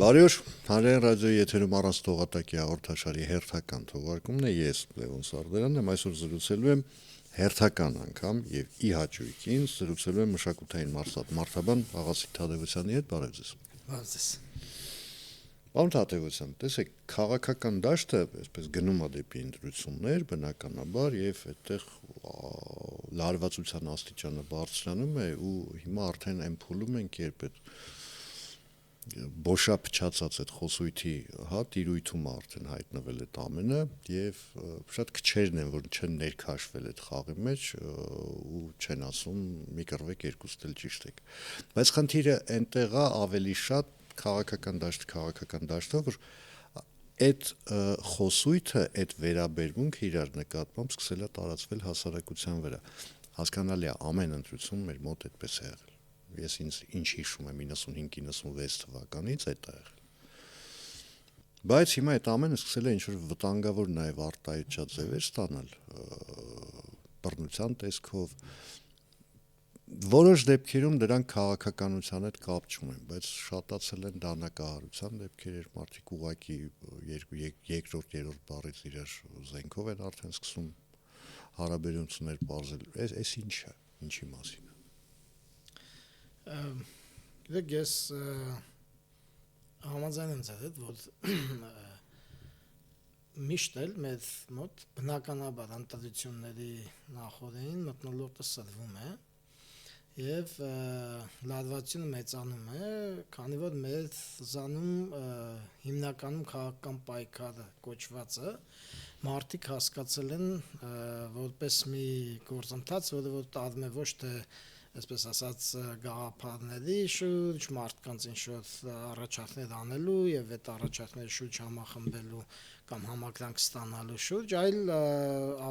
Բարի օր, Հանրային ռադիոյի եթերում առանց տողատակի հաղորդաշարի հերթական թողարկումն է, ես Լևոն Սարդարանն եմ, այսօր զրուցելու եմ հերթական անգամ եւ ի հաճույքին զրուցելու եմ մշակութային մարդաբան Աղասիկ Թադևոսյանի հետ, բարև ձեզ։ Բարև ձեզ։ Պարոն Թադևոսյան, տեսեք, քաղաքական դաշտը այսպես գնում է դեպի ընտրություններ, բնականաբար, եւ այդտեղ լարվածության աստիճանը բարձրանում է ու հիմա արդեն այն փուլում ենք, երբ այդ բոշա փչացած այդ խոսույթի տիրույթում արդեն հայտնվել այդ ամենը եւ շատ քչերն են որ չեն ներքաշվել այդ խաղի մեջ ու չեն ասում մի կռվեք երկուստ էլ ճիշտ եք բայց խնդիրը այնտեղ է ավելի շատ քաղաքական դաշտը որ այդ խոսույթը այդ վերաբերմունքը իրար նկատմամբ սկսել է տարածվել հասարակության վրա հասկանալի է ամեն ընտրություն մեր մոտ այդպես է եղել Ես ինչ հիշում եմ 95-96 թվականից այդ է եղել։ Բայց հիմա այդ ամենը սկսել է ինչ-որ վտանգավոր նաև արտահայտչած ձևեր ստանալ բռնության տեսքով որոշ դեպքերում դրանք քաղաքականության հետ կապ չունեն, բայց շատացել են դանակահարության դեպքեր, մարդիկ ուղակի երկրորդ, երրորդ բառից իրար զենքով են արդեն սկսում հարաբերություններ բարձել։ Այս ինչ է, ինչի մասին է։ Գիտեք, ես համաձայն եմ ձեզ հետ, որ միշտ էլ մեզ մոտ բնականաբար ընտրությունների նախորդին մթնոլորտը սրվում է եւ լարվածությունը մեծանում է, քանի որ մեզ զանում հիմնականում քաղաքական պայքարը կոչվածը մարդիկ հասկացել են որպես մի գործընթաց, որը տարվում է ոչ թե այսպես ասած գաղափարների շուրջ մարդկանց ինչ-որ առաջարկներ անելու եւ այդ առաջարկների շուրջ համախմբելու կամ համակրանք ստանալու շուրջ, այլ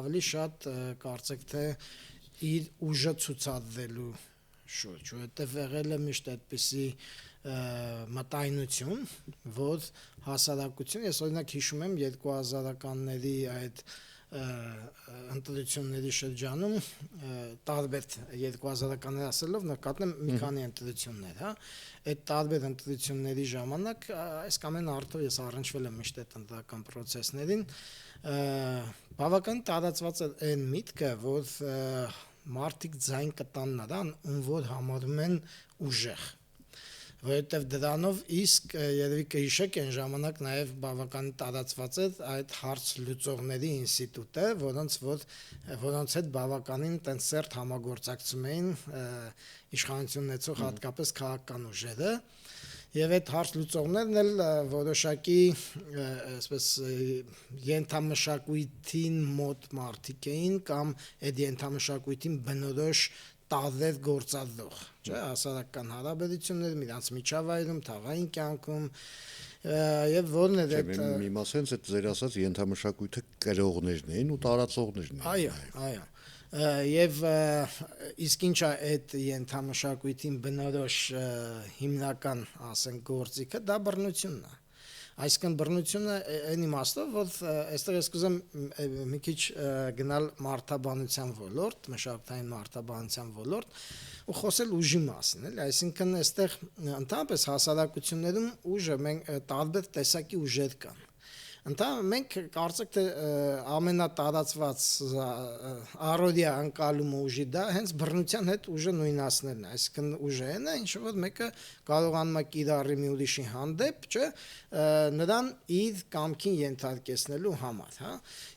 ավելի շատ կարծեք թե իր ուժը ցուցադրելու շուրջ, որովհետեւ եղել է միշտ այդպիսի մտայնություն, որ հասարակություն, ես օրինակ հիշում եմ 2000-ականների այդ ընտրությունների շրջանում տարբեր 2000-ականներ ասելով նկատեմ մի քանի ընտրություններ, հա, այդ տարբեր ընտրությունների ժամանակ այս կամ այն արդյոք ես առնչվել եմ միշտ այդ ընտրական process-ներին, բավական տարածված է այն միտքը, որ մարդիկ ձայն կտան նրան, ում որ համարում են ուժեղ որովհետև դրանով իսկ երևի կհիշեք այն ժամանակ նաև բավական տարածված է այդ հարց լուծողների ինստիտուտը, որոնց հետ բավականին տենց սերտ համագործակցում էին իշխանություն ունեցող հատկապես քաղաքական ուժերը եւ այդ հարց լուծողներն էլ որոշակի այսպես ենթամշակույթին մոտ մարդիկ էին կամ այդ ենթամշակույթին բնորոշ տարբեր գործադրող, չէ, հասարակական հարաբերություններ, իրանց միջավայրում, թաղային կյանքում եւ որն է այդ մի մասից այդ ձեր ասած ենթամշակույթը կրողներն էին ու տարածողներն էին։ Այո։ Եվ իսկ ինչ է այդ ենթամշակույթին բնորոշ հիմնական, ասենք, գործիքը, դա բռնությունն է։ Այսինքն բռնությունը այն իմաստով, որ այստեղ ես կուզեմ մի քիչ գնալ մարդաբանության ոլորտ, մշակութային մարդաբանության ոլորտ ու խոսել ուժի մասին, էլի, այսինքն այստեղ ընդհանրապես հասարակություններում ուժը մենք տարբեր տեսակի ուժեր կան։ Ընդհանրապես մենք կարծեք թե ամենատարածված առօրյա անկալումը ուժի դա հենց բռնության հետ ուժը նույնացնելն է, այսինքն ուժը այն է, ինչ որ մեկը կարողանում է կիրառի մի ուրիշի հանդեպ, չէ, նրան իր կամքին ենթարկեցնելու համար, հա,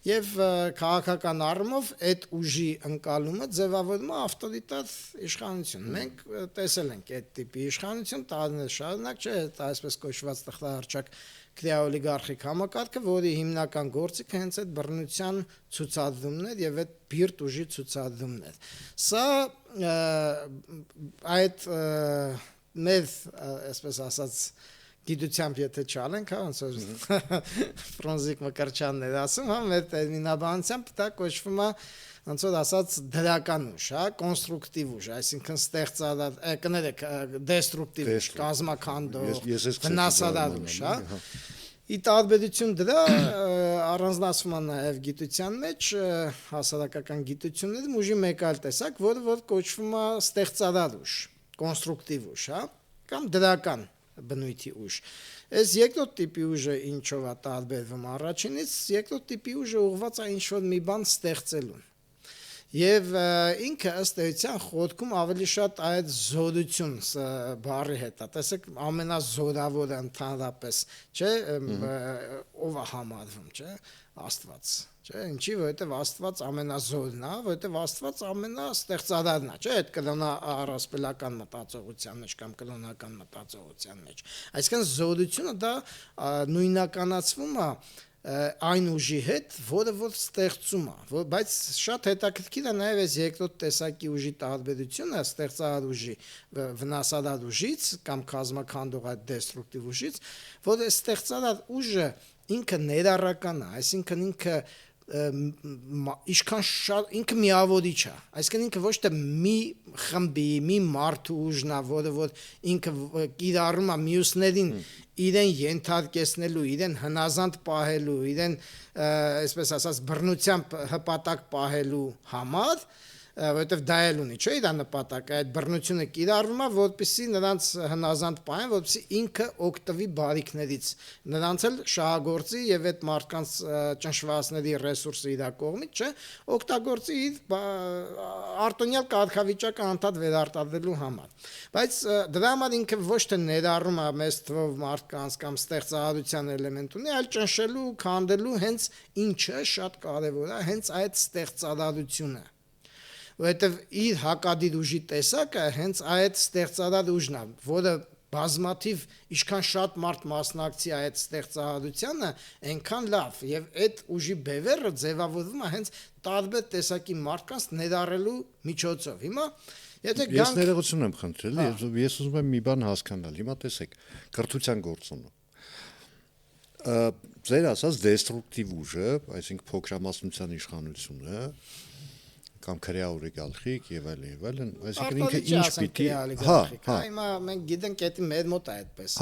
եւ քաղաքական առումով այդ ուժի անկալումը ձևավորվում է ավտորիտար իշխանություն։ Մենք տեսել ենք այդ տիպի իշխանություն տարիներ շարունակ, չէ, այսպես կոչված տխրահարճակ քրեաօլիգարխիկ համակարգը, որի հիմնական գործիքը հենց այդ բռնության ցուցադրումն էր եւ այդ բիրտ ուժի ցուցադրումն էր։ Սա այդ մեր, այսպես ասած, գիտությամբ եթե չանենք, հա, ոնց որ Ֆրանսիկ Մկրտչյանն էր ասում, հա, մեր տերմինաբանությամբ դա կոչվում է ոնց որ ասած դրական ուժ, հա, կոնստրուկտիվ ուժ, այսինքն ստեղծարար, կներեք, դեստրուկտիվ ուժ, կազմաքանդող, վնասարար ուժ, հա։ Ի տարբերություն դրա առանձնացվում է նաև գիտության մեջ հասարակական գիտություններում ուժի մեկ այլ տեսակ, որը կոչվում է ստեղծարար ուժ, կոնստրուկտիվ ուժ, հա, կամ դրական բնույթի ուժ։ Այս երկրորդ տիպի ուժը ինչով է տարբերվում առաջինից, երկրորդ տիպի ուժը ուղղված է ինչ-որ մի բան ստեղծելուն։ Եվ ինքը ըստ էության խորքում ավելի շատ այդ զորություն բառի հետ է։ Տեսեք, ամենազորավորը ընդհանրապես, չէ, ով է համարվում, չէ, Աստված, չէ, ինչի, որովհետև Աստված ամենազորն է, որովհետև Աստված ամենաստեղծարարն է, չէ, այդ կլոնա առասպելական մտածողության մեջ կամ կլոնական մտածողության մեջ։ Այսինքն զորությունը դա նույնականացվում է այն ուժի հետ, որը որ ստեղծում է, բայց շատ հետաքրքիր է նաև այս երկրորդ տեսակի ուժի տարբերությունը ստեղծարար ուժի վնասարար ուժից կամ կազմաքանդող այդ դեստրուկտիվ ուժից, որ ստեղծարար ուժը ինքը ներառական է, այսինքն ինքը ինչքան շատ ինքը միավորիչ է, այսինքն ինքը ոչ թե մի խմբի, մի մարդու ուժն է, որը որ ինքը կիրառում է մյուսներին իրեն ենթարկեցնելու, իրեն հնազանդ պահելու, իրեն, այսպես ասած, բռնությամբ հպատակ պահելու համար, որովհետև դա էլ ունի, չէ՞, իր նպատակը, այդ բռնությունը կիրառվում է, որպեսզի նրանց հնազանդ պահեն, որպեսզի ինքը օգտվի բարիքներից, նրանց էլ շահագործի եւ այդ մարդկանց ճնշվածների ռեսուրսը իր կողմից, չէ, օգտագործի իր արտոնյալ կարգավիճակը անդադ վերարտադրելու համար։ Բայց դրա համար ինքը ոչ թե ներառում է մեծ թվով մարդկանց կամ ստեղծարարության էլեմենտ ունի, այլ ճնշելու, քանդելու հենց ինչը շատ կարեւոր է, հենց այդ ստեղծարարությունը։ Որովհետև իր հակադիր ուժի տեսակը հենց այդ ստեղծարար ուժն է, որը բազմաթիվ ինչքան շատ մարդ մասնակցի այդ ստեղծարարությանը, այնքան լավ, եւ այդ ուժի բևեռը ձևավորվում է հենց տարբեր տեսակի մարդկանց ներառելու միջոցով։ Հիմա եթե ես ներողություն եմ խնդրել, ես ուզում եմ մի բան հասկանալ։ Հիմա տեսեք, կրթության գործոնը ձեր ասած դեստրուկտիվ ուժը, այսինքն փոքրամասնության իշխանությունը կամ քրեա օրիգալխիկ եւ այլն, այսինքն ինքը ինչ պիտի, հիմա մենք գիտենք դա մեր մոտ է այդպես։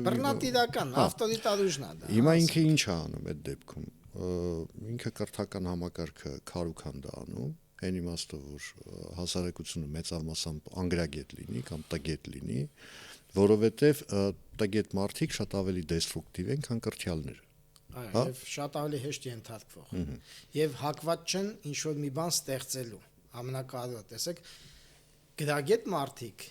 Բռնատիրական, ավտորիտար ուժն է դա։ Հիմա ինքը ինչ է անում այդ դեպքում։ Ինքը կրթական համակարգը քարուքանդ է անում, այն իմաստով որ հասարակությունը մեծամասամբ անգրագետ լինի կամ տգետ լինի, որովհետեւ տգետ մարդիկ շատ ավելի դեստրուկտիվ են, քան կրթյալները։ Եվ շատ ավելի հեշտ ենթարկվող եւ հակված չեն ինչ որ մի բան ստեղծելու ամենակարևորը տեսեք գրագետ մարդիկ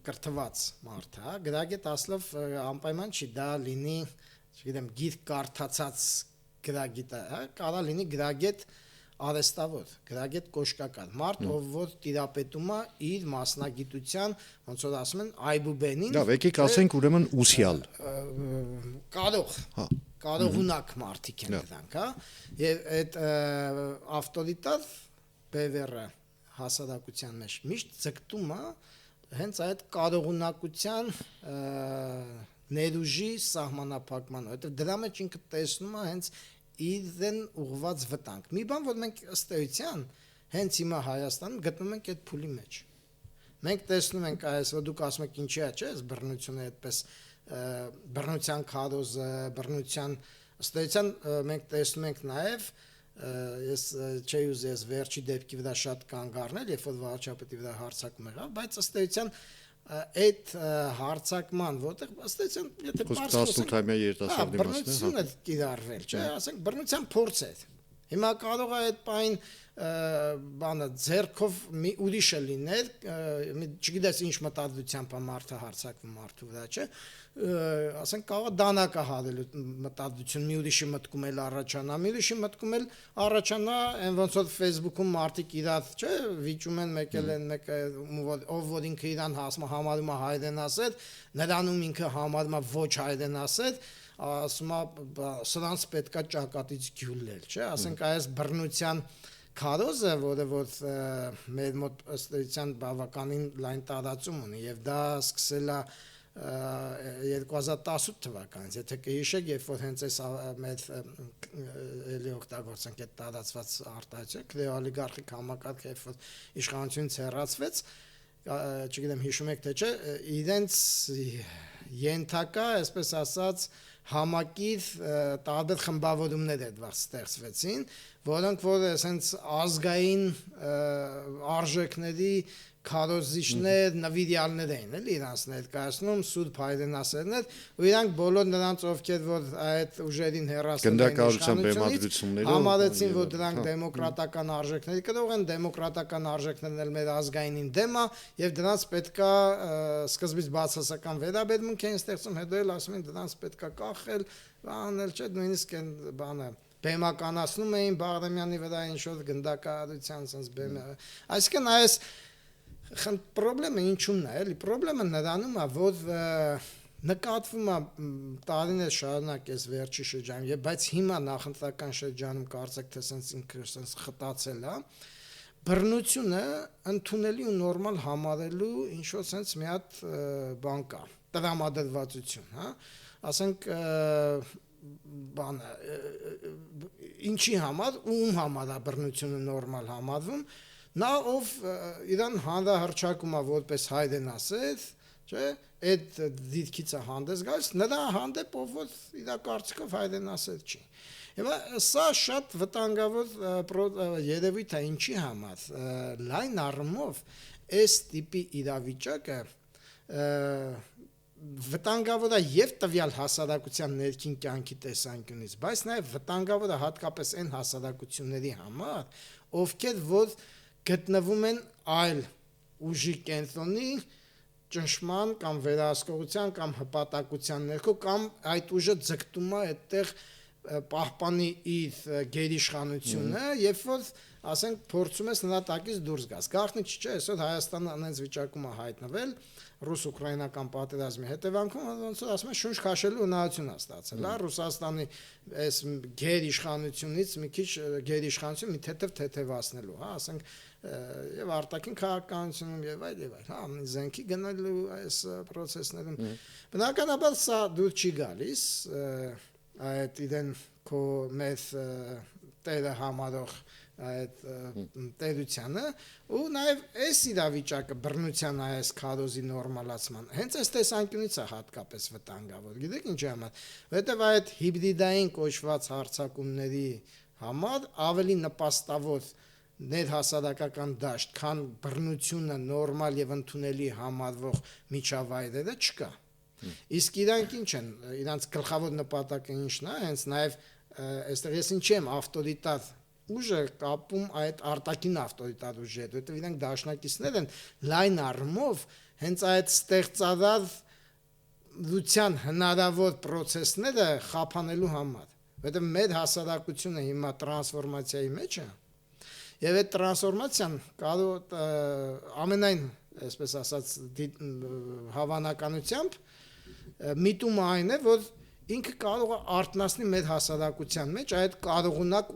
կրթված մարդ, հա, գրագետ ասլով անպայման չի դա լինի, չգիտեմ, գիրք կարդացած գրագետ, հա, կարա լինի գրագետ արեստավոր, գրագետ կոշկակար, մարդ, ով որ տիրապետում է իր մասնագիտության, ոնց որ ասում են, այբուբենին։ Լավ, եկեք ասենք ուրեմն ուսյալ։ Կարողունակ մարդիկ են դրանք, հա, եւ այդ ավտորիտար բևեռը հասարակության մեջ միշտ ձգտում է հենց այդ կարողունակության ներուժի սահմանափակման, որովհետեւ դրա մեջ ինքը տեսնում է հենց իրեն ուղված վտանգ։ Մի բան, որ մենք ըստ էության հենց հիմա Հայաստանում գտնում ենք այդ փուլի մեջ։ Մենք տեսնում ենք այս, որ դուք ասում եք ինչի է, չէ՞, այս բռնությունը այդպես բռնության քարոզը, բռնության ըստ էության մենք տեսնում ենք նաև ես չի ուզի ես վերջի դեպքի վրա շատ կանգ առնել, երբ որ վարչապետի վրա հարձակում եղավ, բայց ըստ էության այդ հարցակման, որտեղ ըստ էության եթե պարզ երիտասարդի բռնություն է կիրառվել, չէ, ասենք բռնության փորձ է։ Հիմա կարող է այդ պայն բանը ձերքով մի ուրիշը լինել, չգիտես ինչ մտադրությամբ է մարդը հարձակվում մարդու վրա, չէ, ասենք կարող է դանակը հալելու մտադրություն մի ուրիշի մտքում էլ առաջանա, մի ուրիշի մտքում էլ առաջանա, այն ոնց որ Facebook-ում մարդիկ իրար, չէ, վիճում են մեկել են մեկը, ով որ ինքը իրան համարում է հայրենասեր, նրանում ինքը համարում է ոչ հայրենասեր, ասում է սրանց պետքա ճակատից գյուլել, չէ, ասենք այս բռնության քարոզը, որը որ մեր մոտ ըստ էության բավականին լայն տարածում ունի եւ դա սկսել է 2018 թվականից, եթե կհիշեք, երբ որ հենց այս մեր էլի օգտագործենք այդ տարածված արտահայտությունը, քրեոլիգարխիկ համակարգը, երբ որ իշխանությունից հեռացվեց, չգիտեմ հիշում եք թե չէ, իրենց ենթակա, այսպես ասած, համակիր տարբեր խմբավորումներ այդ վաղ ստեղծվեցին, որոնք որ ասենց ազգային արժեքների քարոզիչներ, նվիրյալներ էին, էլի իրանց ներկայացնում սուրբ հայրենասերներ, ու իրանք բոլոր նրանց ովքեր որ այդ ուժերին հերասել էին իշխանությունից, համարեցին որ դրանք դեմոկրատական արժեքների կրող են, դեմոկրատական արժեքներն էլ մեր ազգայինին դեմ է, եւ դրանց պետքա սկզբից բացասական վերաբերմունք էին ստեղծում, հետո էլ ասում են դրանց պետքա կախել, բանել չէ, նույնիսկ այն բանը բեմականացնում էին Բաղրամյանի վրա ինչ-որ գնդակահարության sense բեմը, այսինքն այս Պրոբլեմը ինչու՞մն է, էլի պրոբլեմը նրանում է, որ նկատվում է տարիներ շարունակ այս վերջի շրջանում, բայց հիմա նախընտրական շրջանում կարծեք թե sense ինքը sense խտացել է, բռնությունը ընդունելի ու նորմալ համարելու ինչ որ sense մի հատ բան կա, տրամադրվածություն, հա, ասենք բանը ինչի համար, ում համար է բռնությունը նորմալ համարվում նա ով իրան հանրահռչակում է որպես հայրենասեր, չէ, այդ դիրքից է հանդես գալիս, նրա հանդեպ ով որ իր կարծիքով հայրենասեր չի։ Եվ սա շատ վտանգավոր երևույթ է ինչի համար, լայն առումով այս տիպի իրավիճակը վտանգավոր է եւ տվյալ հասարակության ներքին կյանքի տեսանկյունից, բայց նաեւ վտանգավոր է հատկապես այն հասարակությունների համար, ովքեր որ գտնվում են այլ ուժի կենտրոնի ճնշման կամ վերահսկողության կամ հպատակության ներքո կամ այդ ուժը ձգտում է այդտեղ պահպանի իր գերիշխանությունը, երբ որ ասենք փորձում ես նրա տակից դուրս գաս։ Գաղտնիք չէ, այսօր Հայաստանը անենց վիճակում է հայտնվել ռուս-ուկրաինական պատերազմի հետևանքում, ոնց որ ասում են շունչ քաշելու հնարավորություն է ստացել, հա, Ռուսաստանի այս գերիշխանությունից մի քիչ գերիշխանություն մի թեթևացնելու, հա, ասենք եւ արտաքին քաղաքականությունում եւ այլ, հա, զենքի գնալու այս process-ներում բնականաբար սա դուր չի գալիս այդ իրեն քո մեծ տերը համարող այդ տերությանը ու նաեւ այս իրավիճակը բռնության այս քարոզի նորմալացման հենց այս տեսանկյունից է հատկապես վտանգավոր գիտեք ինչի համար որովհետեւ այդ հիբրիդային կոչված հարձակումների համար ավելի նպաստավոր ներհասարակական դաշտ, քան բռնությունը նորմալ եւ ընդունելի համարվող միջավայրերը չկա։ Իսկ իրանք ինչ են, իրանք գլխավոր նպատակը ինչն է, հենց նաեւ այստեղ ես ինչի եմ ավտորիտար ուժը կապում այդ արտաքին ավտորիտար ուժի հետ, որովհետեւ իրանք դաշնակիցներ են լայն առումով հենց այդ ստեղծարար լուծյան հնարավոր process-ները խափանելու համար, որովհետեւ մեր հասարակությունը հիմա տրանսֆորմացիայի մեջ է Եվ այդ տրանսֆորմացիան կարող ամենայն, այսպես ասած, հավանականությամբ միտումը այն է, որ ինքը կարող է արտնասնի մեր հասարակության մեջ այդ կարողունակ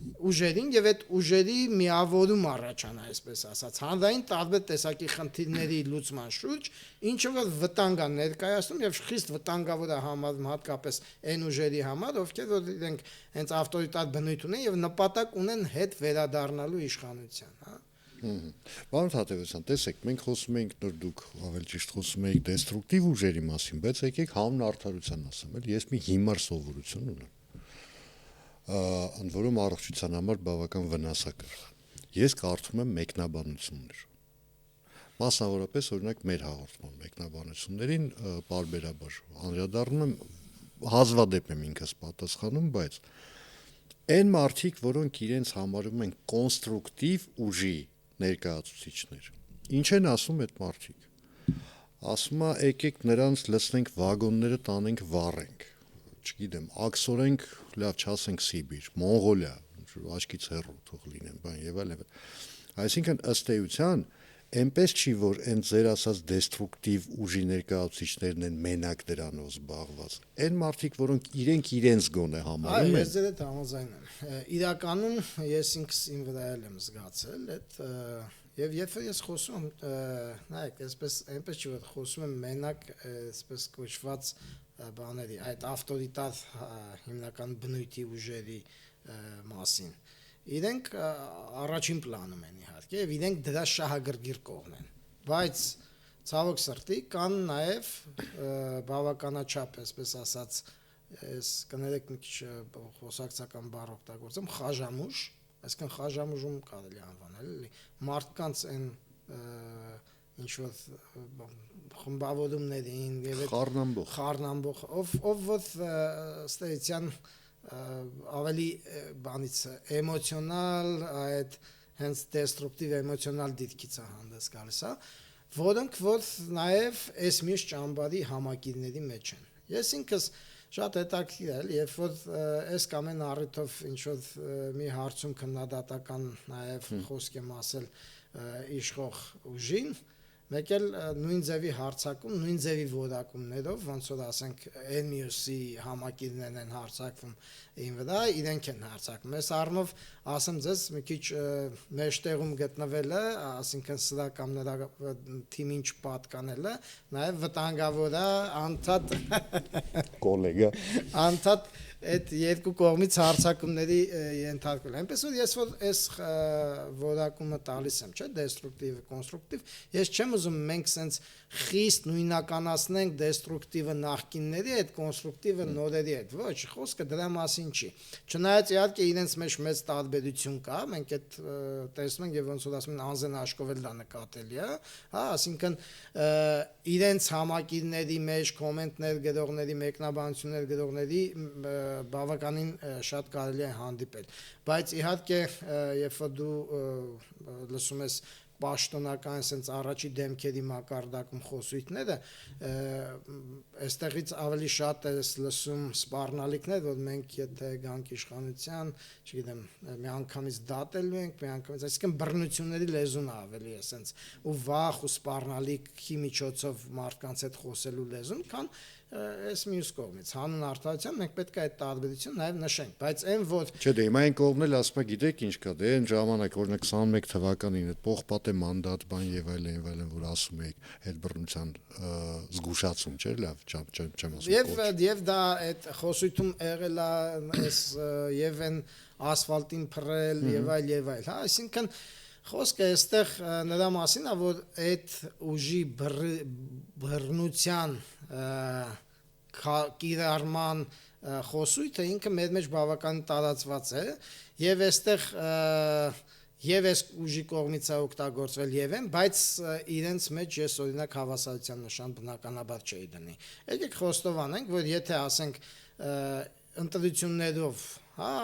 ուժերին եւ այդ ուժերի միավորում առաջանա, այսպես ասած, հանրային տարբեր տեսակի խնդիրների լուծման շուրջ, ինչը որ վտանգ է ներկայացնում եւ խիստ վտանգավոր է համարվում հատկապես այն ուժերի համար, ովքեր որ իրենք հենց ավտորիտար բնույթ ունեն եւ նպատակ ունեն հետ վերադառնալու իշխանության, հա։ Պարոն Թադևոսյան, տեսեք, մենք խոսում ենք նոր դուք ավելի ճիշտ խոսում եք դեստրուկտիվ ուժերի մասին, բայց եկեք հանուն արդարության ասեմ, էլ ես մի հիմար սովորություն ունեմ։ Ընդ որում առողջության համար բավական վնասակար։ Ես կարդում եմ մեկնաբանություններ։ Մասնավորապես օրինակ մեր հաղորդման մեկնաբանություններին պարբերաբար անդրադառնում եմ, հազվադեպ եմ ինքս պատասխանում, բայց այն մարդիկ, որոնք իրենց համարում են կոնստրուկտիվ ուժի ներկայացուցիչներ, ինչ են ասում այդ մարդիկ։ Ասում է, եկեք նրանց լցնենք վագոնները տանենք վառենք։ Չգիտեմ, աքսորենք, լավ չասենք Սիբիր, Մոնղոլիա, աչքից հեռու թող լինեն, բան եւ այլն։ Այսինքն ըստ էության, այնպես չի, որ այն ձեր ասած դեստրուկտիվ ուժի ներկայացուցիչներն են մենակ դրանով զբաղված։ Այն մարդիկ, որոնք իրենց գոնե համարում են։ Ես ձեր հետ համաձայն եմ։ Իրականում ես ինքս իմ վրա եմ զգացել այդ եւ երբ ես խոսում եմ, նայեք, այնպես չի որ խոսում եմ մենակ այսպես կոչված բաների, այդ ավտորիտար հիմնական բնույթի ուժերի մասին։ Իրենք առաջին պլանում են իհարկե եւ իրենք դրա շահագրգիռ կողմն են, բայց ցավոք սրտի կան նաեւ բավականաչափ, այսպես ասած, ես կներեք մի քիչ խոսակցական բառ օգտագործեմ, խաժամուշ, այսինքն խաժամուժում կարելի անվանել, էլի մարդկանց այն ինչ որ խմբավորումներին եւ խառնամբող ով ստեյցյան ավելի բանից էմոցիոնալ այդ հենց դեստրուկտիվ էմոցիոնալ դիտքից է հանդես գալիս, հա, որոնք որ նաև այս միշտ ճամբարի համակիրների մեջ են։ Ես ինքս շատ հետաքրքիր է, երբ որ այս կամ այն առիթով ինչ որ մի հարցում քննադատական նաև խոսք եմ ասել իշխող ուժին, մեկ էլ նույն ձևի հարցակում, նույն ձևի որակումներով, ոնց որ ասենք այն մյուսի համակիրներն են հարցակվում ին վրա, իրենք են հարցակվում։ Այս առումով ասեմ ձեզ մի քիչ մեջտեղում գտնվելը, ասինքն սրա կամ նրա թիմին չպատկանելը, նաև վտանգավոր է անդադ կոլեգա անդադ այդ երկու կողմից հարցակումների ենթարկվել։ Այնպես որ ես որ այս որակումը տալիս եմ, չէ, դեստրուկտիվ, կոնստրուկտիվ, ես չեմ ուզում մենք սենց խիստ նույնականացնենք դեստրուկտիվը նախկինների հետ, կոնստրուկտիվը նորերի հետ։ Ոչ, խոսքը դրա մասին չի։ Չնայած իհարկե իրենց մեջ մեծ տարբերություն կա, մենք այդ տեսնում ենք եւ ոնց որ ասում են անզեն աշկովել դա նկատելի է, հա, ասինքն իրենց համակիրների մեջ կոմենտներ գրողների, մեկնաբանություններ գրողների բավականին շատ կարելի է հանդիպել, բայց իհարկե երբ որ դու լսում ես պաշտոնական sense առաջի դեմքերի մակարդակում խոսույթները, այստեղից ավելի շատ է լսում սպառնալիքներ, որ մենք եթե գանք իշխանության, չգիտեմ, մի անգամից դատելու ենք, մի անգամից, այսինքն բռնությունների լեզուն ավելի է sense ու վախ ու սպառնալիքի միջոցով մարդկանց հետ խոսելու լեզուն, քան այս մյուս կողմից հանուն արդարության մենք պետք է այդ տարբերությունը նաև նշենք, բայց այն որ չէ, դե հիմա այն կողմն էլ ասում է, գիտեք ինչ կա, դե այն ժամանակ օրինակ 21 թվականին այդ պողպատե մանդատ բան եւ այլն, որ ասում եք, այդ բռնության զգուշացում չէ, լավ, չեմ ասում։ Եվ դա այդ խոսույթում եղել է այս եւ այն ասֆալտին փռել եւ այլ, հա, այսինքն խոսքը այստեղ նրա մասին է, որ այդ ուժի բռնության կիրառման խոսույթը ինքը մեր մեջ բավական տարածված է եւ այստեղ եւ այս ուժի կողմից է օգտագործվել եւ են, բայց իրենց մեջ ես օրինակ հավասարության նշան բնականաբար չէի դնի։ Եկեք խոստովանենք, որ եթե ասենք ընտրություններով, հա,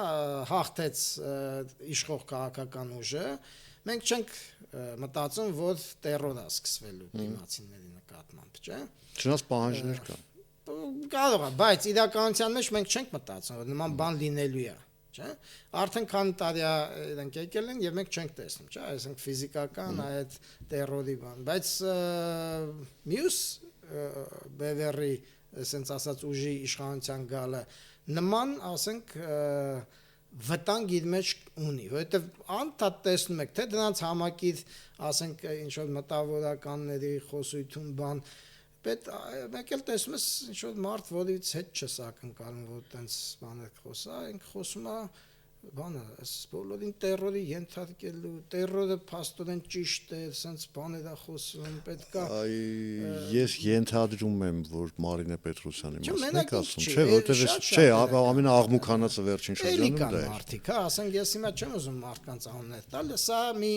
հաղթեց իշխող քաղաքական ուժը, մենք չենք մտածում, որ տերոր է սկսվելու դիմացիների նկատմամբ, չէ՞։ Չնայած պահանջներ կան։ Կարող է, բայց իրականության մեջ մենք չենք մտածում, որ նման բան լինելու է, չէ՞։ Արդեն քանի տարի իրենք եկել են եւ մենք չենք տեսնում, չէ՞, այսինքն ֆիզիկական այդ տերորի բան, բայց մյուս բևեռի, ասենց ասած ուժի իշխանության գալը նման, ասենք վտանգ իր մեջ ունի, որովհետև անդադ տեսնում եք, թե դրանց համակիր, ասենք ինչ որ մտավորականների խոսույթում բան, պետք մեկ էլ տեսնում ես ինչ որ մարդ, որից հետ չես ակնկալում, որ տենց բաներ խոսա, ինքը խոսում է բանը, այս բոլորին տերորի ենթարկելու, տերորը փաստորեն ճիշտ է, sense բաներ է խոսում, պետք է ես ենթադրում եմ, որ Մարինե Պետրոսյանի մասին եք ասում, չէ, որովհետև չէ, ամենաաղմուկանացը վերջին շրջանում դա է։ Մարդիկ, հա, ասենք ես հիմա չեմ ուզում մարդկանց անուններ տալ, սա մի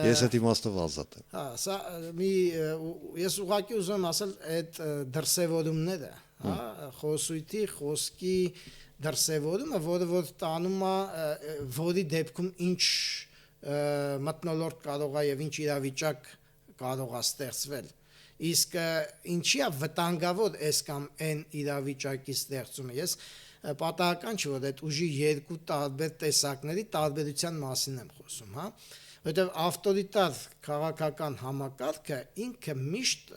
ես այդ իմաստով ազատ եմ։ Հա, սա մի ես ուղղակի ուզում եմ ասել այդ դրսևորումները, հա, խոսույթի, խոսքի դրսևորումը, որը տանում է որի դեպքում ինչ մթնոլորտ կարող է եւ ինչ իրավիճակ կարող է ստեղծվել։ Իսկ ինչի է վտանգավոր այս կամ այն իրավիճակի ստեղծումը։ Ես պատահական չի, որ այդ ուժի երկու տարբեր տեսակների տարբերության մասին եմ խոսում, հա։ Որտեղ ավտորիտար քաղաքական համակարգը ինքը միշտ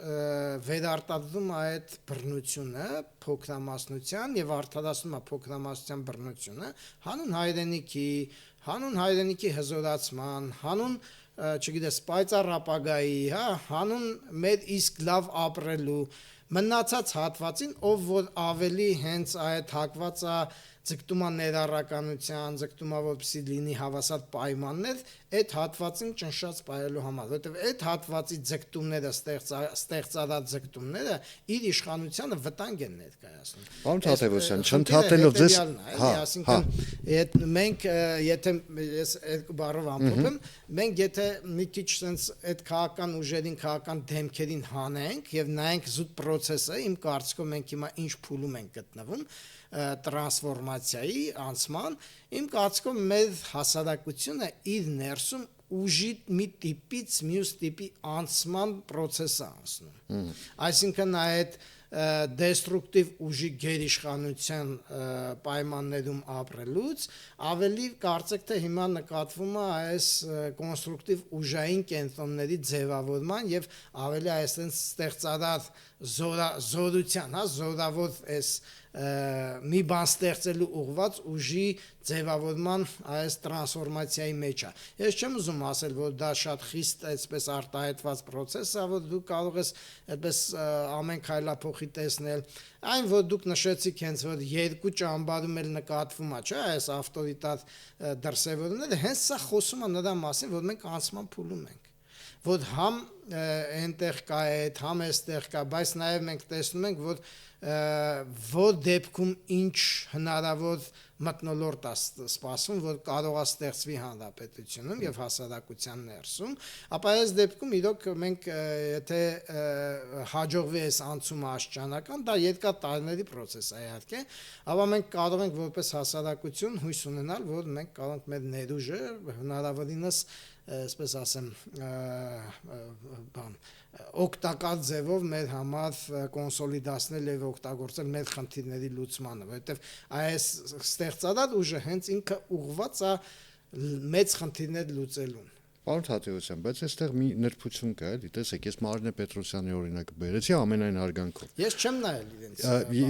վերարտադրում է այդ բռնությունը, փոքրամասնության եւ արդարացնում է փոքրամասնության բռնությունը հանուն հայրենիքի հզորացման, հանուն չգիտես, պայծառ ապագայի, հա, հանուն մեր իսկ լավ ապրելու մնացած հատվածին, ով որ ավելի հենց այդ հակված է ձգտումա ներառականության, ձգտումա որպեսզի լինի հավասար պայմաններ այդ հատվածին ճնշած պայելու համար, որովհետև այդ հատվածի ձգտումները ստեղծած ձգտումները իր իշխանությանը վտանգ են ներկայացնում։ Պարոն Թադևոսյան, չընդհատելով ձեզ, այսինքն մենք եթե ես երկու բառով ամփոփեմ, մենք եթե մի քիչ sense այդ քաղաքական ուժերին, քաղաքական դեմքերին հանենք եւ նայենք զուտ process-ը, իմ կարծիքով մենք հիմա ինչ փուլում ենք գտնվում տրանսֆորմացիայի անցման, իմ կարծիքով մեր հասարակությունը իր ներսում ուժի մի տիպից մյուս տիպի անցման process-ը անցնում։ Այսինքն այդ դեստրուկտիվ ուժի գերիշխանության պայմաններում ապրելուց ավելի կարծեք թե հիմա նկատվում է այս կոնստրուկտիվ ուժային կենտրոնների ձևավորման եւ ավելի այսպես ստեղծած զորության, զորավոր այս մի բան ստեղծելու ուղված ուժի ձևավորման այս տրանսֆորմացիայի մեջ է։ Ես չեմ ուզում ասել, որ դա շատ խիստ այսպես արտահայտված process է, որ դու կարող ես այդպես ամեն քայլափոխի տեսնել, այն որ դուք նշեցիք հենց որ երկու ճամբարում էլ նկատվում է, չէ՞, այս ավտորիտար դրսևորումները, հենց սա խոսում է նրա մասին, որ մենք անցման փուլում ենք, որ համ այնտեղ կա այդ, համ այստեղ կա, բայց նաև մենք տեսնում ենք, որ դեպքում ինչ հնարավոր մթնոլորտ է սպասվում, որ կարող է ստեղծվի հանրապետությունում եւ հասարակության ներսում, ապա այս դեպքում իրոք մենք եթե հաջողվի այս անցումը աշճանական, դա երկար տարիների process է իհարկե, ապա մենք կարող ենք որպես հասարակություն հույս ունենալ, որ մենք կարող ենք մեր ներուժը հնարավորինս այսպես ասեմ օգտակար ձևով մեր համար կոնսոլիդացնել եւ օգտագործել մեր խնդիրների լուծմանը, որովհետեւ այս ստեղծած ուժը հենց ինքը ուղղված է մեծ խնդիրներ լուծելուն։ Պարոն Թադևոսյան, բայց այստեղ մի նրբություն կա, էլի, տեսեք, ես Մարինե Պետրոսյանի օրինակը բերեցի ամենայն հարգանքով։ Ես չեմ նայել իրենց։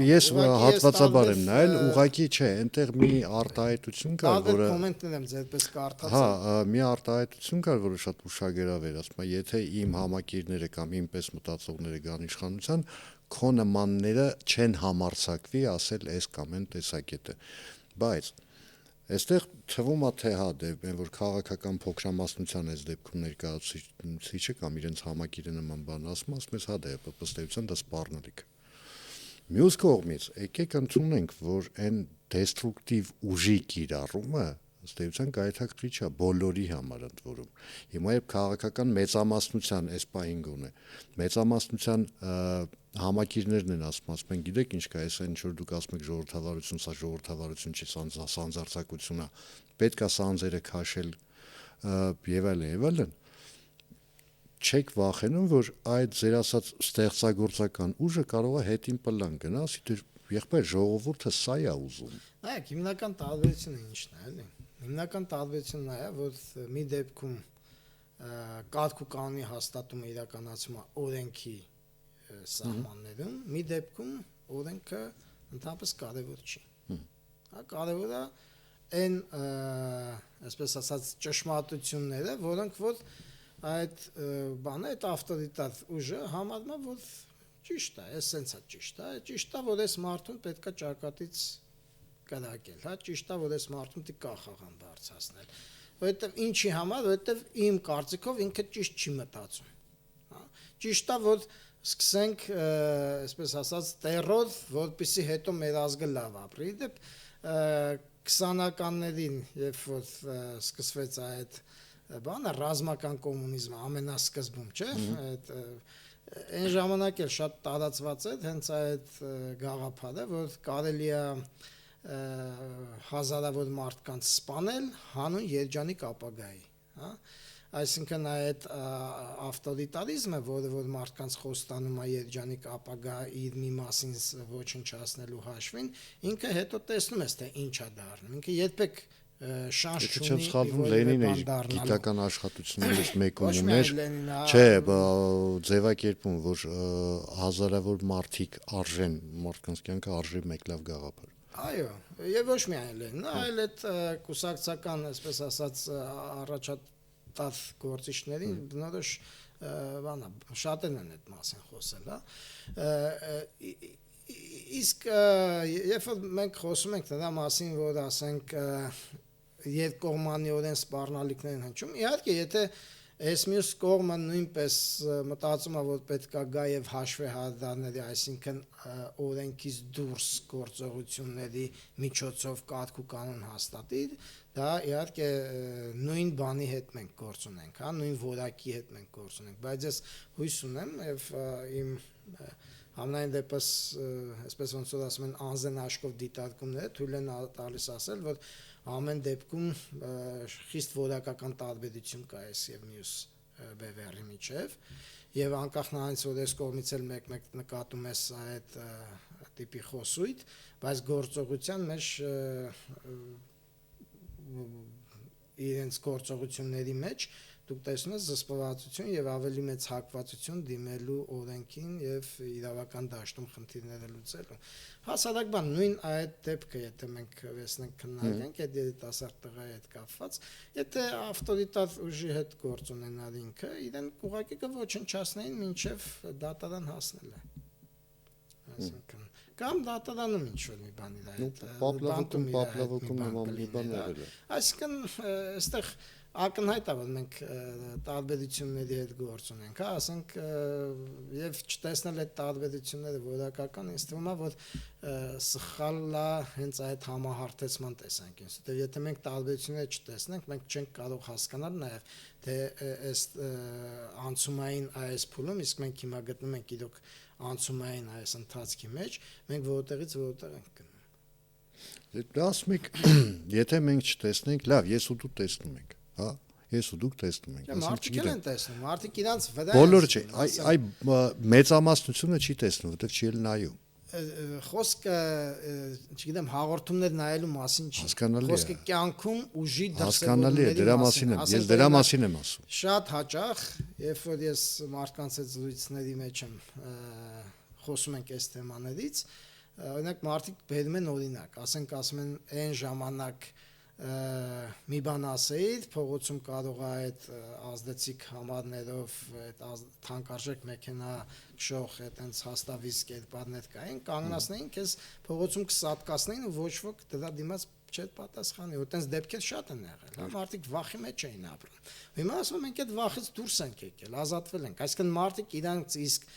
Ես հատվածաբար եմ նայել, ուղղակի չէ, այնտեղ մի արտահայտություն կա, որը կոմենտներ եմ ձերպես կարդացել։ Հա, մի արտահայտություն կար, որը շատ ուշագրավ էր, ասում է, եթե իմ համակիրները կամ ինպես մտածողները գան իշխանության, քո նմանները չեն համարձակվի ասել այս կամ այն տեսակետը։ Բայց այստեղ թվում է թե հա դե որ քաղաքական փոքրամասնության այս դեպքում ներկայացուցիչը կամ իրենց համակիրը նման բան ասում ես հա դե ըստ դա սպառնալիք։ Մյուս կողմից եկեք ընդունենք, որ այն դեստրուկտիվ ուժի կիրառումը ըստ էության գայթակղիչ է բոլորի համար ընդ որում։ Հիմա երբ քաղաքական մեծամասնության այս պահին գոնե մեծամասնության համակիրներն են ասում են գիտեք ինչ կա, այս ինչ որ դուք ասում եք ժողովրդավարություն, սա ժողովրդավարություն չի, սանձարձակություն է, պետք է սանձերը քաշել եւ այլն, չեք վախենում, որ այդ ձեր ասած ստեղծագործական ուժը կարող է հետին պլան գնա, ասի դեր եղբայր ժողովուրդը սա է ուզում։ Նայեք, հիմնական տարբերությունը ինչն է, էլի։ Հիմնական տարբերությունն է, որ մի դեպքում կարգ ու կանոնի հաստատումը իրականացվում է օրենքի սահմաններում, մի դեպքում օրենքը ընդհանրապես կարևոր չի։ Հա, կարևոր է այն, այսպես ասած, ճշմարտությունները, որոնք որ այդ բանը, այդ ավտորիտար ուժը համարում է, որ ճիշտ է, էսենցա ճիշտ է, ճիշտ է, որ այս մարդուն պետքա ճակատից կրակել, հա, ճիշտ է, որ այս մարդուն պետք է խաղան բարձրացնել, որովհետև ինչի համար, որովհետև իմ կարծիքով ինքը ճիշտ չի մտածում, հա, ճիշտ է, որ սկսենք, այսպես ասած, տերոր, որպեսզի հետո մեր ազգը լավ ապրի, դեպ 20-ականներին, երբ որ սկսվեց այդ բանը, ռազմական կոմունիզմը ամենասկզբում, չէ, այն ժամանակ էլ շատ տարածված էր հենց այդ գաղափարը, որ կարելի է հազարավոր մարդկանց սպանել հանուն երջանիկ ապագայի, հա, այսինքն այդ ավտորիտարիզմը, որ մարդկանց խոստանում է երջանիկ ապագա իր մի մասին ոչնչացնելու հաշվին, ինքը հետո տեսնում ես թե ինչ է դառնում, ինքը երբեք շանս չունի Լենինը գիտական աշխատություններից մեկում ուներ, չէ, ձևակերպում, որ հազարավոր մարդիկ արժեն, մարդկանց կյանքը արժի մեկ լավ գաղափար։ Այո, եւ ոչ միայն Լենինը, այլ այդ կուսակցական, այսպես ասած, առաջատար գործիչներին բնորոշ բանա, շատերն են այդ մասին խոսել, հա։ Իսկ երբ որ մենք խոսում ենք դրա մասին, որ ասենք երկկողմանիորեն սպառնալիքներ են հնչում, իհարկե, եթե այս մյուս կողմը նույնպես մտածում է, որ պետք է գա եւ հաշվի հանդարների, այսինքն օրենքից դուրս գործողությունների միջոցով կարգ ու կանոն հաստատի, դա իհարկե նույն բանի հետ մենք գործ ունենք, հա, նույն որակի հետ մենք գործ ունենք, բայց ես հույս ունեմ եւ իմ համենայն դեպս, այսպես ոնց որ ասում են, անզեն աշկով դիտարկումները թույլ են տալիս ասել, որ ամեն դեպքում խիստ որակական տարբերություն կա այս եւ մյուս բևեռի միջև եւ անկախ նրանից որ այս կողմից էլ մեկ նկատում ես այդ տիպի խոսույթ, բայց գործողության մեջ իրենց գործողությունների մեջ դուք տեսնում եք զսպվածություն եւ ավելի մեծ հակվածություն դիմելու օրենքին եւ իրավական դաշտում խնդիրները լուծելու։ Հասարակ բան նույն այդ դեպքը, եթե մենք վերցնենք քննարկենք այդ երիտասարդ տղայի հետ կապված, եթե ավտորիտար ուժի հետ գործ ունենար ինքը, իրեն ուղղակի կոչնչացնեին մինչեւ դատարան հասնելը։ Այսինքն կամ դատարանում ինչ-որ մի բան իր այդ պապլավոկում նման մի բան եղել է։ Այսինքն այստեղ ակնհայտ է որ մենք տարբերությունների հետ գործ ունենք, հա, ասենք եւ չտեսնել այդ տարբերությունները որակական, ինձ թվում է որ սխալ է հենց այդ համահարթեցման տեսանկյունից, որտեղ եթե մենք տարբերությունները չտեսնենք, մենք չենք կարող հասկանալ նաեւ թե այս անցումային այս փուլում իսկ մենք հիմա գտնում ենք իրոք անցումային այս ընթացքի մեջ, մենք որտեղից որտեղ ենք գնում։ Դա ասում եք, եթե մենք չտեսնենք, լավ, ես ու դու տեսնում ենք, հա, ես ու դուք տեսնում ենք, մարդիկ են տեսնում, մարդիկ իրանց վրա բոլորը չէ, այ մեծամասնությունը չի տեսնում, որտեղ չի էլ նայում։ Խոսքը, չգիտեմ, հաղորդումներ նայելու մասին չի։ Հասկանալի է։ Խոսքը կյանքում ուժի հասկանալի է, դրա մասին եմ, ես դրա մասին եմ ասում։ Շատ հաճախ, երբ որ ես մարդկանց հետ զրույցների մեջ եմ խոսում ենք այս թեմաներից, օրինակ մարդիկ բերում են օրինակ, ասենք ասում են այն ժամանակ մի բան ասեիդ, փողոցում կարող է այդ ազդեցիկ համարներով, այդ թանկարժեք մեքենա քշող այդենց հաստավից կերպարներ կային, կանգնացնեին քեզ փողոցում կսատկացնեին ու ոչ ոք դրա դիմաց չէր պատասխանի, ու այդպես դեպքեր շատ են եղել, հա, մարդիկ վախի մեջ էին ապրում։ Հիմա ասում եմ մենք այդ վախից դուրս ենք եկել, ազատվել ենք, այսինքն մարդիկ իրանք իսկ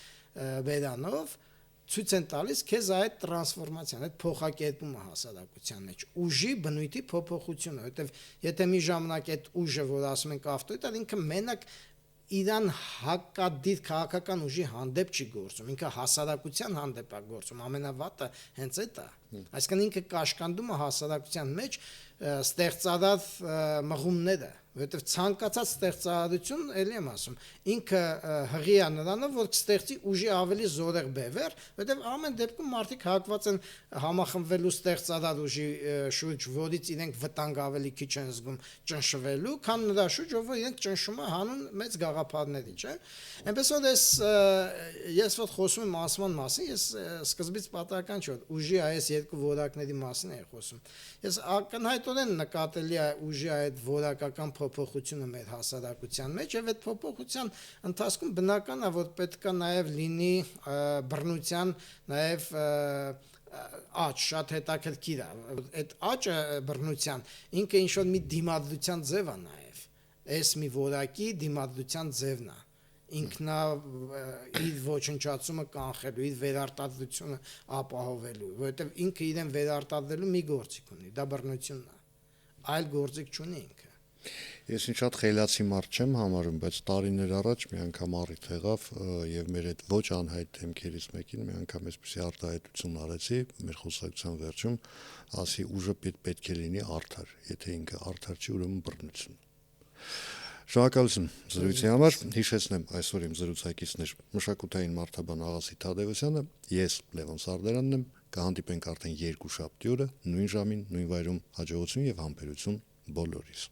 բերանով ցույց են տալիս քեզ այդ տրանսֆորմացիան, այդ փոխակերպումը հասարակության մեջ, ուժի բնույթի փոփոխությունը, որովհետև եթե մի ժամանակ այդ ուժը, որ ասում ենք ավտորիտար, ինքը մենակ իրան հակադիր քաղաքական ուժի հանդեպ չի գործում, ինքը հասարակության հանդեպ է գործում, ամենավատը հենց այդ է։ Այսինքն ինքը կաշկանդում է հասարակության մեջ ստեղծարար մղումները, որովհետև ցանկացած ստեղծարարություն, ելի եմ ասում, ինքը հղի է նրանով, որ կստեղծի ուժի ավելի զորեղ բևեռ, որովհետև ամեն դեպքում մարդիկ հակված են համախմբվելու ստեղծարար ուժի շուրջ, որից իրենք վտանգ ավելի քիչ են զգում ճնշվելու, քան նրա շուրջ, որ իրենք ճնշում է հանուն մեծ գաղափարների, չէ՞։ Այնպես որ ես որ խոսում եմ անցման մասին, ես սկզբից պատահական չէ, որ ուժի այս երկու որակների մասին եմ խոսում։ Ես ակնհայտորեն նկատելի է ուժի այդ որակական փոփոխությունը մեր հասարակության մեջ եւ այդ փոփոխության ընթացքում բնական է որ պետք է նաեւ լինի բռնության նաեւ աճ շատ հետաքրքիր է այդ աճը բռնության ինքը ինչ որ մի դիմադրության ձև է նաեւ այս մի որակի դիմադրության ձևն է ինքնա իր ոչնչացումը կանխելու, իր վերարտադրությունը ապահովելու, որովհետև ինքը իրեն վերարտադրելու մի գործիք ունի, դա բռնությունն է, այլ գործիք չունի ինքը։ Ես ինչ շատ խելացի մարդ չեմ համարում, բայց տարիներ առաջ մի անգամ առիթ եղավ եւ մեր այդ ոչ անհայտ դեմքերից մեկին մի անգամ այսպեսի արտահայտություն արեցի մեր խոսակցության վերջում, ասի ուժը պետք է լինի արդար, եթե ինքը արդար չի, ուրեմն բռնություն։ Շնորհակալություն զրույցի համար, հիշեցնեմ այսօր իմ զրուցակիցն էր մշակութային մարդաբան Աղասի Թադևոսյանը, ես Լևոն Սարդարանն եմ, կհանդիպենք արդեն երկուշաբթի օրը նույն ժամին, նույն վայրում, հաջողություն եւ համբերություն բոլորիս։